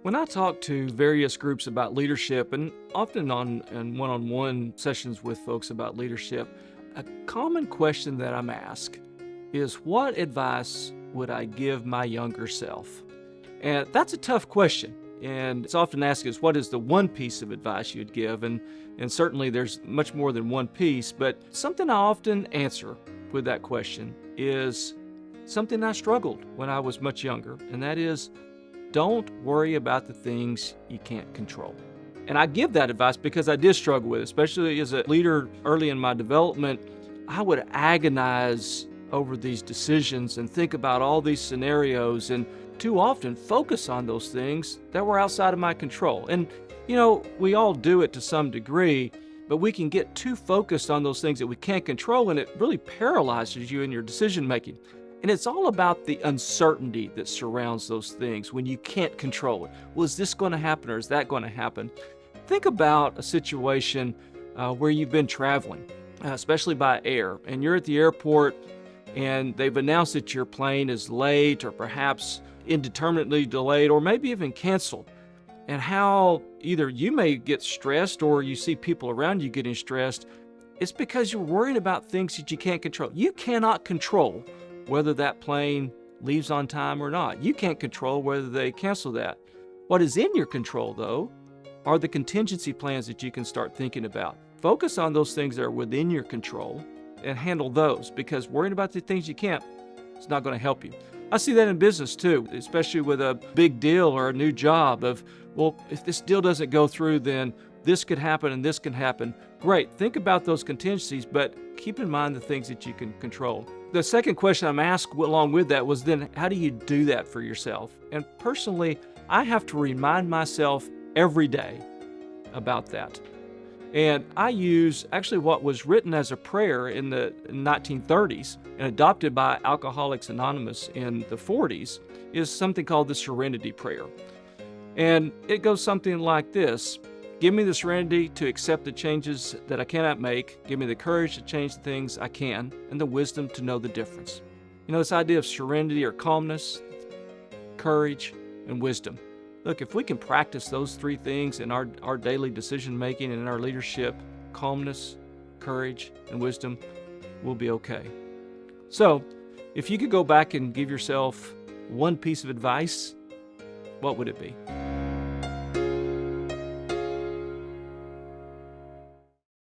When I talk to various groups about leadership, and often in one-on-one sessions with folks about leadership, a common question that I'm asked is, what advice would I give my younger self? And that's a tough question. And it's often asked is, what is the one piece of advice you'd give? And certainly there's much more than one piece, but something I often answer with that question is something I struggled when I was much younger, and that is, don't worry about the things you can't control. And I give that advice because I did struggle with it, especially as a leader early in my development. I would agonize over these decisions and think about all these scenarios, and too often focus on those things that were outside of my control. And, we all do it to some degree, but we can get too focused on those things that we can't control, and it really paralyzes you in your decision making. And it's all about the uncertainty that surrounds those things when you can't control it. Well, is this going to happen or is that going to happen? Think about a situation where you've been traveling, especially by air, and you're at the airport and they've announced that your plane is late or perhaps indeterminately delayed or maybe even canceled. And how either you may get stressed or you see people around you getting stressed. It's because you're worried about things that you can't control. You cannot control whether that plane leaves on time or not. You can't control whether they cancel that. What is in your control, though, are the contingency plans that you can start thinking about. Focus on those things that are within your control and handle those, because worrying about the things you can't, it's not going to help you. I see that in business too, especially with a big deal or a new job of, well, if this deal doesn't go through, then this could happen and this can happen. Great, think about those contingencies, but keep in mind the things that you can control. The second question I'm asked along with that was, then how do you do that for yourself? And personally, I have to remind myself every day about that. And I use actually what was written as a prayer in the 1930s and adopted by Alcoholics Anonymous in the 40s, is something called the Serenity Prayer. And it goes something like this: give me the serenity to accept the changes that I cannot make. Give me the courage to change the things I can, and the wisdom to know the difference. This idea of serenity or calmness, courage, and wisdom. Look, if we can practice those three things in our daily decision making and in our leadership, calmness, courage, and wisdom, we'll be okay. So, if you could go back and give yourself one piece of advice, what would it be?